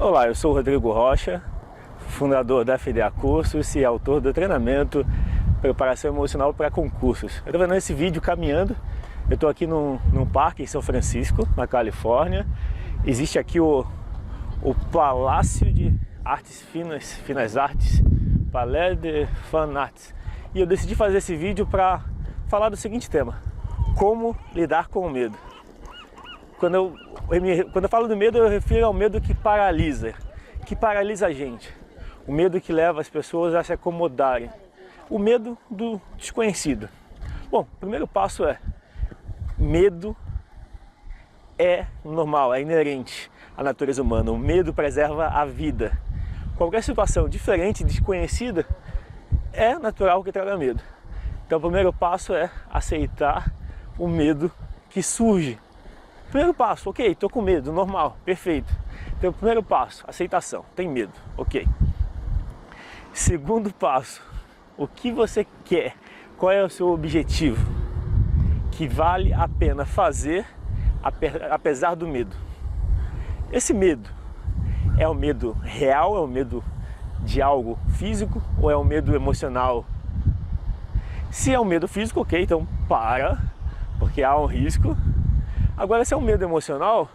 Olá, eu sou o Rodrigo Rocha, fundador da FDA Cursos e autor do treinamento Preparação Emocional para Concursos. Eu estou vendo esse vídeo caminhando, eu estou aqui num parque em São Francisco, na Califórnia. Existe aqui o Palácio de Artes Finas Artes, Palais de Fine Arts. E eu decidi fazer esse vídeo para falar do seguinte tema: como lidar com o medo. Quando eu falo do medo, eu refiro ao medo que paralisa a gente. O medo que leva as pessoas a se acomodarem. O medo do desconhecido. Bom, o primeiro passo é: medo é normal, é inerente à natureza humana. O medo preserva a vida. Qualquer situação diferente, desconhecida, é natural que traga medo. Então o primeiro passo é aceitar o medo que surge. Primeiro passo, ok, estou com medo, normal, perfeito. Então, primeiro passo, aceitação, tem medo, ok. Segundo passo, o que você quer? Qual é o seu objetivo? Que vale a pena fazer apesar do medo. Esse medo é o medo real, é o medo de algo físico ou é o medo emocional? Se é um medo físico, ok, então para, porque há um risco. Agora, se é um medo emocional,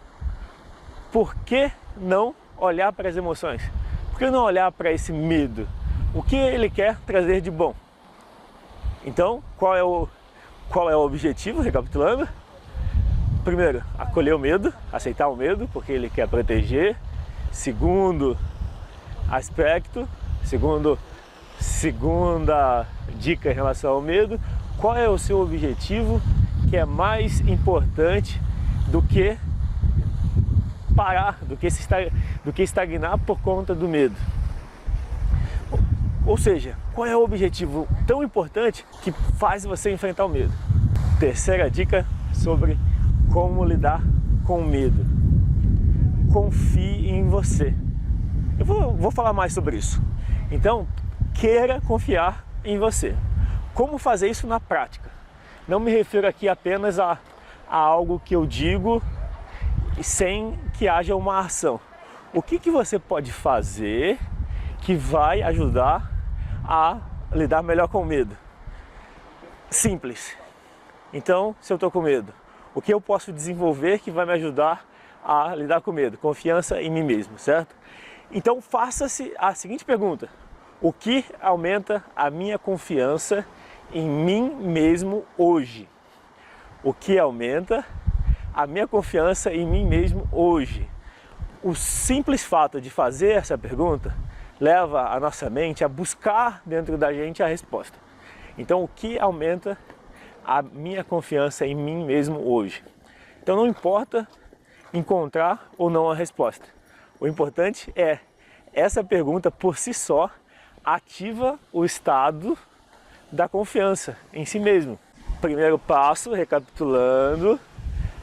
por que não olhar para as emoções? Por que não olhar para esse medo? O que ele quer trazer de bom? Então, qual é o objetivo, recapitulando? Primeiro, acolher o medo, aceitar o medo, porque ele quer proteger. Segundo aspecto, segunda dica em relação ao medo: qual é o seu objetivo que é mais importante do que parar, do que estagnar por conta do medo? Ou seja, qual é o objetivo tão importante que faz você enfrentar o medo? Terceira dica sobre como lidar com o medo: confie em você. Eu vou falar mais sobre isso. Então, queira confiar em você. Como fazer isso na prática? Não me refiro aqui apenas a algo que eu digo sem que haja uma ação. O que você pode fazer que vai ajudar a lidar melhor com o medo? Simples. Então, se eu estou com medo, o que eu posso desenvolver que vai me ajudar a lidar com o medo? Confiança em mim mesmo, certo? Então, faça-se a seguinte pergunta: o que aumenta a minha confiança em mim mesmo hoje? O que aumenta a minha confiança em mim mesmo hoje? O simples fato de fazer essa pergunta leva a nossa mente a buscar dentro da gente a resposta. Então, o que aumenta a minha confiança em mim mesmo hoje? Então, não importa encontrar ou não a resposta. O importante é essa pergunta por si só ativa o estado da confiança em si mesmo. Primeiro passo, recapitulando: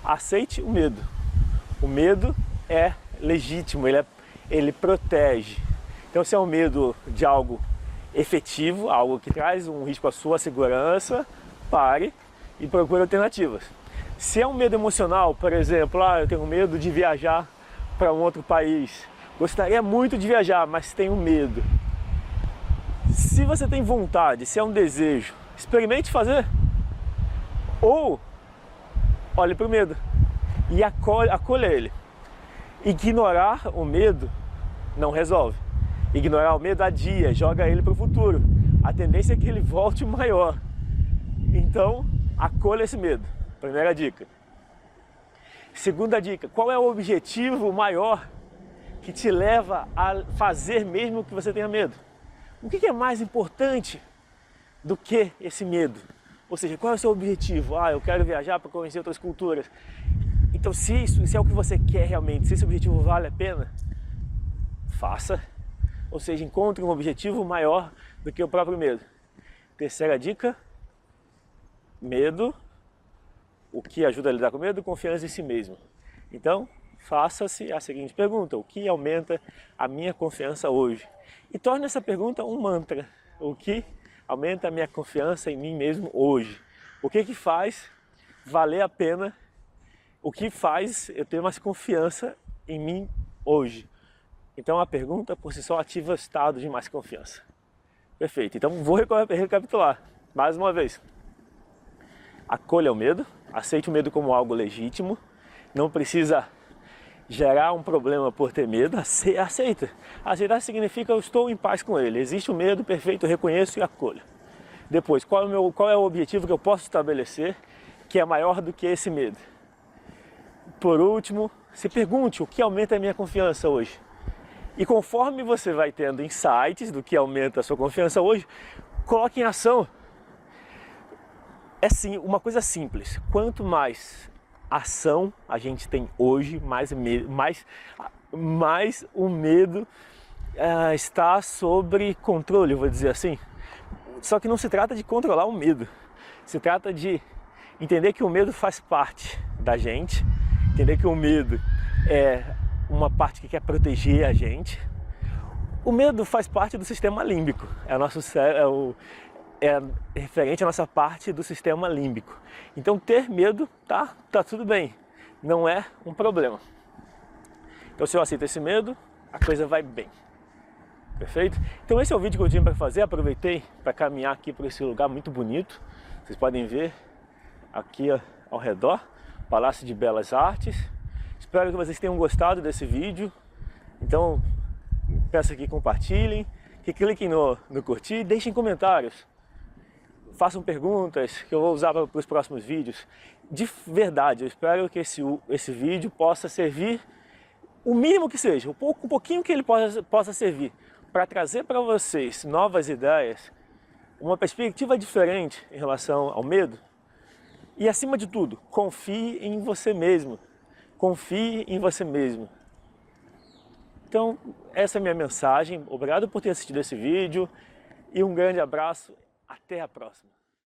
aceite o medo. O medo é legítimo, ele protege. Então, se é um medo de algo efetivo, algo que traz um risco à sua segurança, pare e procure alternativas. Se é um medo emocional, por exemplo, eu tenho medo de viajar para um outro país, gostaria muito de viajar, mas tenho medo. Se você tem vontade, se é um desejo, experimente fazer. Ou olhe para o medo e acolha ele. Ignorar o medo não resolve. Ignorar o medo adia, joga ele para o futuro. A tendência é que ele volte maior. Então, acolha esse medo. Primeira dica. Segunda dica: qual é o objetivo maior que te leva a fazer mesmo que você tenha medo? O que é mais importante do que esse medo? Ou seja, qual é o seu objetivo? Eu quero viajar para conhecer outras culturas. Então, se é o que você quer realmente, se esse objetivo vale a pena, faça. Ou seja, encontre um objetivo maior do que o próprio medo. Terceira dica: medo. O que ajuda a lidar com medo? Confiança em si mesmo. Então, faça-se a seguinte pergunta: o que aumenta a minha confiança hoje? E torne essa pergunta um mantra. O que aumenta a minha confiança em mim mesmo hoje? O que faz valer a pena? O que faz eu ter mais confiança em mim hoje? Então a pergunta por si só ativa o estado de mais confiança. Perfeito, então vou recapitular mais uma vez. Acolha o medo, aceite o medo como algo legítimo, não precisa gerar um problema por ter medo, aceita. Aceitar significa eu estou em paz com ele, existe o medo, perfeito, eu reconheço e acolho. Depois, qual é o objetivo que eu posso estabelecer que é maior do que esse medo? Por último, se pergunte o que aumenta a minha confiança hoje. E conforme você vai tendo insights do que aumenta a sua confiança hoje, coloque em ação. É sim, uma coisa simples, quanto mais ação a gente tem hoje, mais o medo está sob controle, eu vou dizer assim. Só que não se trata de controlar o medo, se trata de entender que o medo faz parte da gente, entender que o medo é uma parte que quer proteger a gente. O medo faz parte do sistema límbico, é referente à nossa parte do sistema límbico. Então ter medo tá tudo bem, não é um problema. Então se eu aceito esse medo, a coisa vai bem. Perfeito? Então esse é o vídeo que eu tinha para fazer, aproveitei para caminhar aqui por esse lugar muito bonito. Vocês podem ver aqui ao redor, Palácio de Belas Artes. Espero que vocês tenham gostado desse vídeo. Então peço que compartilhem, que cliquem no curtir, deixem comentários. Façam perguntas que eu vou usar para os próximos vídeos. De verdade, eu espero que esse vídeo possa servir, o mínimo que seja, um pouquinho que ele possa servir, para trazer para vocês novas ideias, uma perspectiva diferente em relação ao medo. E acima de tudo, confie em você mesmo. Confie em você mesmo. Então, essa é a minha mensagem. Obrigado por ter assistido esse vídeo e um grande abraço. Até a próxima.